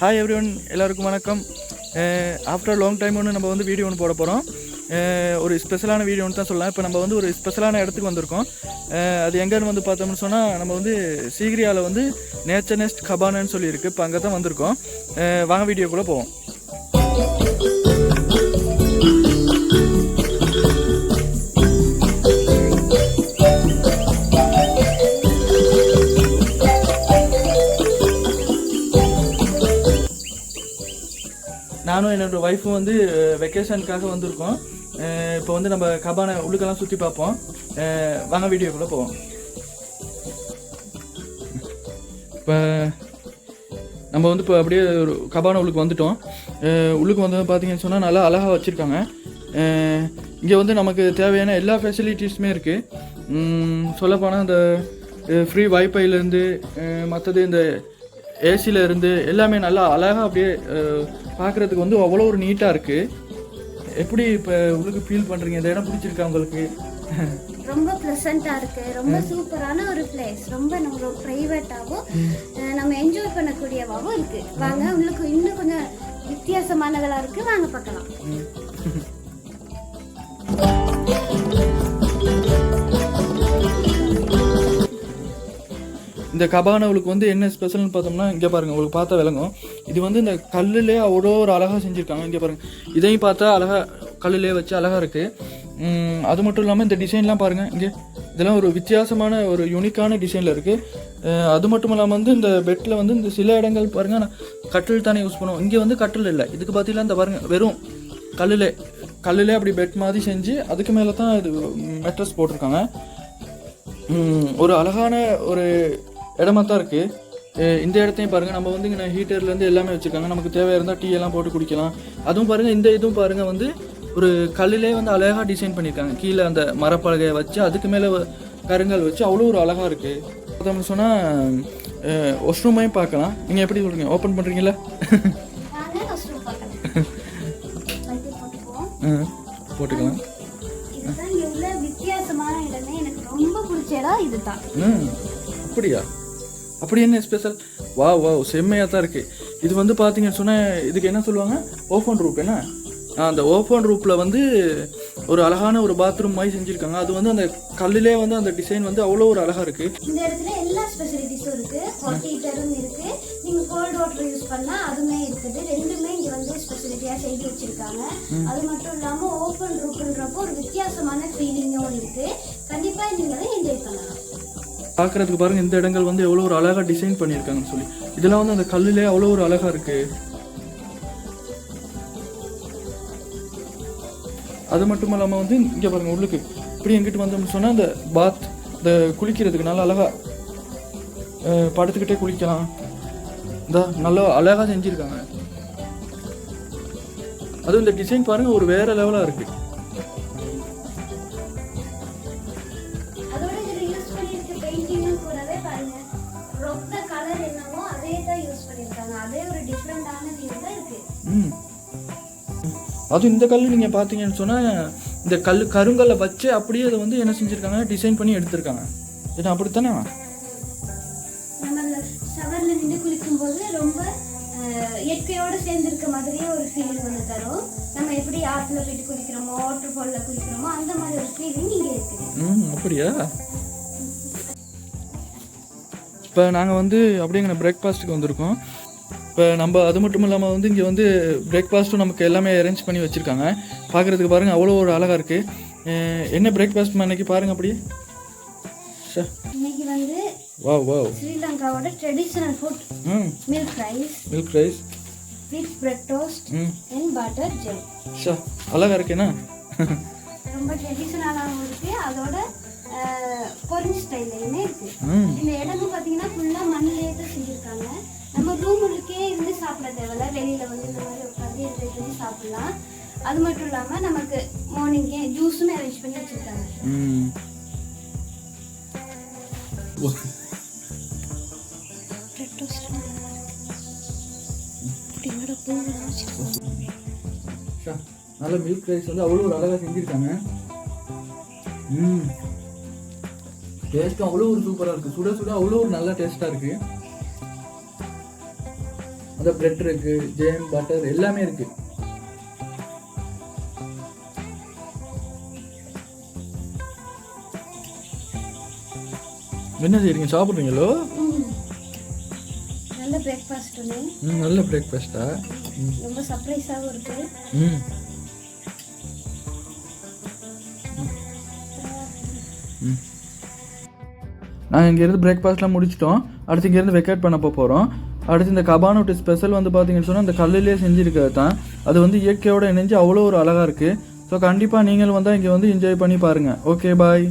Hi everyone, எல்லாருக்கும் வணக்கம். After long time நம்ம வீடியோ ஒன்று போட போகிறோம். ஒரு ஸ்பெஷலான வீடியோன்னு தான் சொல்லலாம். இப்போ நம்ம ஒரு ஸ்பெஷலான இடத்துக்கு வந்திருக்கோம். அது எங்கேன்னு பார்த்தோம்னு சொன்னால், நம்ம சீகிரியாவில் நேச்சர் நெஸ்ட் கபானான்னு சொல்லியிருக்கு. இப்போ அங்கே தான் வந்திருக்கோம். வாங்க வீடியோக்குள்ளே போவோம். நானும் என்னோட ஒய்ஃபும் வெக்கேஷனுக்காக வந்திருக்கோம். இப்போ நம்ம கபானை உள்ளுக்கெல்லாம் சுற்றி பார்ப்போம். வாங்க வீடியோக்குள்ளே போவோம். இப்போ நம்ம இப்போ அப்படியே ஒரு கபானை உள்ளுக்கு வந்துட்டோம். உள்ளுக்கு பார்த்தீங்கன்னு சொன்னால் நல்லா அழகாக வச்சுருக்காங்க. இங்கே நமக்கு தேவையான எல்லா ஃபெசிலிட்டிஸுமே இருக்குது. சொல்லப்போனால் இந்த ஃப்ரீ வைஃபைலேருந்து மற்றது இந்த ஏசியில் இருந்து எல்லாமே நல்லா அழகாக அப்படியே பார்க்குறதுக்கு அவ்வளோ ஒரு நீட்டாக இருக்குது. எப்படி இப்போ உங்களுக்கு ஃபீல் பண்ணுறீங்க? இந்த இடம் பிடிச்சிருக்கா உங்களுக்கு? ரொம்ப ப்ளசண்ட்டாக இருக்குது. ரொம்ப சூப்பரான ஒரு பிளேஸ். ரொம்ப ப்ரைவேட்டாகவும் நம்ம என்ஜாய் பண்ணக்கூடியவாகவும் இருக்குது. வாங்க, உங்களுக்கு இன்னும் கொஞ்சம் வித்தியாசமானதெல்லாம் இருக்குது. வாங்க பார்க்கலாம். இந்த கபானாவுக்கு என்ன ஸ்பெஷல்னு பார்த்தோம்னா, இங்கே பாருங்கள், உங்களுக்கு பார்த்தா விளங்கும். இது இந்த கல்லுலே அவ்வளோ ஒரு அழகாக செஞ்சுருக்காங்க. இங்கே பாருங்கள், இதையும் பார்த்தா அழகாக கல்லுலே வச்சு அழகாக இருக்குது. அது மட்டும் இல்லாமல் இந்த டிசைன்லாம் பாருங்கள். இங்கே இதெல்லாம் ஒரு வித்தியாசமான ஒரு யூனிக்கான டிசைனில் இருக்குது. அது மட்டும் இல்லாமல் இந்த பெட்டில் இந்த சில இடங்கள் பாருங்கள், நான் கட்டில் தானே யூஸ் பண்ணுவோம். இங்கே கட்டில் இல்லை. இதுக்கு பார்த்தீங்கன்னா இந்த பாருங்கள், வெறும் கல்லுலே அப்படி பெட் மாதிரி செஞ்சு அதுக்கு மேலே தான் இது மெட்ரஸ் போட்டிருக்காங்க. ஒரு அழகான ஒரு இடமா தான் இருக்குது. இந்த இடத்தையும் பாருங்கள், நம்ம இங்கே ஹீட்டர்லேருந்து எல்லாமே வச்சுருக்காங்க. நமக்கு தேவையாக இருந்தால் டீ எல்லாம் போட்டு குடிக்கலாம். அதுவும் பாருங்கள், இந்த இதுவும் பாருங்கள் ஒரு கல்லிலே அழகாக டிசைன் பண்ணியிருக்காங்க. கீழே அந்த மரப்பலகையை வச்சு அதுக்கு மேலே கருங்கல் வச்சு அவ்வளோ ஒரு அழகாக இருக்குது. பார்த்தோம்னு சொன்னால் வாஷ்ரூமையும் பார்க்கலாம். நீங்கள் எப்படி சொல்கிறீங்க? ஓப்பன் பண்ணுறீங்களா? போட்டுக்கலாம். வித்தியாசமான இடமே எனக்கு ரொம்ப பிடிச்ச இடம் இதுதான். அப்படியா? அப்படி என்ன ஸ்பெஷல்? வா செம்மையாக தான் இருக்குது. இது பார்த்தீங்கன்னு சொன்னால், இதுக்கு என்ன சொல்லுவாங்க? ஓப்பன் ரூப். என்ன அந்த ஓப்பன் ரூப்பில் ஒரு அழகான ஒரு பாத்ரூம் மாதிரி செஞ்சுருக்காங்க. அது அந்த கல்லிலே அந்த டிசைன் அவ்வளோ ஒரு அழகாக இருக்குது. இந்த இடத்துல எல்லா ஸ்பெசிலிட்டிஸும் இருக்குது. ஹாட் ஹீட்டரும் இருக்குது. நீங்கள் கோல்ட் வாட்டர் யூஸ் பண்ணால் அதுவுமே இருக்குது. ரெண்டுமே இங்கே ஸ்பெசிலிட்டியாக செய்து வச்சுருக்காங்க. அது மட்டும் இல்லாமல் ஓப்பன் ரூப்புன்றப்போ ஒரு வித்தியாசமான ஃபீலிங்கும் இருக்குது. கண்டிப்பாக நீங்களும் என்ஜாய் பண்ணலாம். பார்க்குறதுக்கு பாருங்கள், இந்த இடங்கள் எவ்வளோ ஒரு அழகாக டிசைன் பண்ணியிருக்காங்கன்னு சொல்லி. இதெல்லாம் அந்த கல்லிலே அவ்வளோ ஒரு அழகாக இருக்குது. அது மட்டும் இல்லாமல் இங்கே பாருங்கள், உள்ளுக்கு இப்படி எங்கிட்டு வந்தோம்னு சொன்னால் இந்த பாத், இந்த குளிக்கிறதுக்கு நல்லா அழகாக படுத்துக்கிட்டே குளிக்கலாம். இந்த நல்லா அழகாக செஞ்சுருக்காங்க. அதுவும் இந்த டிசைன் பாருங்கள், ஒரு வேறு லெவலாக இருக்குது. அதுவும் இந்த கல் நீங்கள் பார்த்தீங்கன்னு சொன்னால், இந்த கருங்கல்லை வச்சு அப்படியே அதை என்ன செஞ்சுருக்காங்க, டிசைன் பண்ணி எடுத்திருக்காங்க. இது அப்படித்தானே? நம்ம ஷவரில் நின்று குளிக்கும்போது ரொம்ப இயற்கையோடு சேர்ந்துருக்க மாதிரியே ஒரு ஃபீலிங் தரும். நம்ம எப்படி ஆற்றுல போயிட்டு குளிக்கிறோமோ, வாட்டர் ஃபாலில் குளிக்கிறோமோ, அந்த மாதிரி ஒரு ஃபீலிங் இங்கே இருக்குது. அப்படியா? இப்போ நாங்கள் அப்படியே பிரேக்ஃபாஸ்ட்டுக்கு வந்திருக்கோம். இப்போ நம்ம அது மட்டும் இல்லாமல் இங்கே பிரேக்ஃபாஸ்ட்டும் நமக்கு எல்லாமே அரேஞ்ச் பண்ணி வச்சுருக்காங்க. பார்க்குறதுக்கு பாருங்கள், அவ்வளோ ஒரு அழகாக இருக்குது. என்ன பிரேக்ஃபாஸ்ட் அன்னைக்கு பாருங்கள் அப்படியே. இன்னைக்கு வாவ் ஸ்ரீலங்காவோட traditional food milk rice with bread toast and butter jam. அழகாக இருக்கேனா? ரொம்ப ட்ரெடிஷனலாகவும் இருக்குது. அதோட பொரிஞ்ச ஸ்டைல்லையுமே இருக்குது. இந்த இடமும் பார்த்தீங்கன்னா ஃபுல்லாக மண்ணிலே தான் செஞ்சுருக்காங்க. நம்ம ரூமுக்கே இருந்து சாப்பிட தேவையில்ல. வெளியில் இந்த மாதிரி உட்காந்து என்ஜாய் பண்ணி சாப்பிடலாம். அது மட்டும் இல்லாமல் நமக்கு மார்னிங்கே ஜூஸுமே அரேஞ்ச் பண்ணி வச்சுருக்காங்க. நல்ல மில்க் ரைஸ் அவ்வளோ ஒரு அழகாக செஞ்சுருக்காங்க. டேஸ்ட்டும் அவ்வளோ ஒரு சூப்பராக இருக்குது. சுட சுட அவ்வளோ ஒரு நல்ல டேஸ்ட்டாக இருக்குது. அந்த பிரெட் இருக்கு, ஜேம், பட்டர் எல்லாமே இருக்கு. என்ன செய்றீங்க, சாப்பிட்றீங்களோ? நல்ல பிரேக்ஃபாஸ்ட் ஒன்று. நல்ல பிரேக்ஃபாஸ்டா? ரொம்ப சர்ப்ரைஸாகவும் இருக்கு. நாங்கள் இங்கேருந்து பிரேக்ஃபாஸ்ட்லாம் முடிச்சிட்டோம். அடுத்து இங்கேருந்து வெக்கேட் பண்ண போகிறோம். அடுத்து இந்த கபானோட ஸ்பெஷல் வந்து பார்த்தீங்கன்னு சொன்னால் இந்த கல்லுலேயே செஞ்சுருக்கிறது தான். அது வந்து இயற்கையோடு இணைஞ்சு அவ்வளோ ஒரு அழகாக இருக்குது. ஸோ கண்டிப்பாக நீங்களும் வந்தால் இங்கே வந்து என்ஜாய் பண்ணி பாருங்கள். ஓகே, பாய்.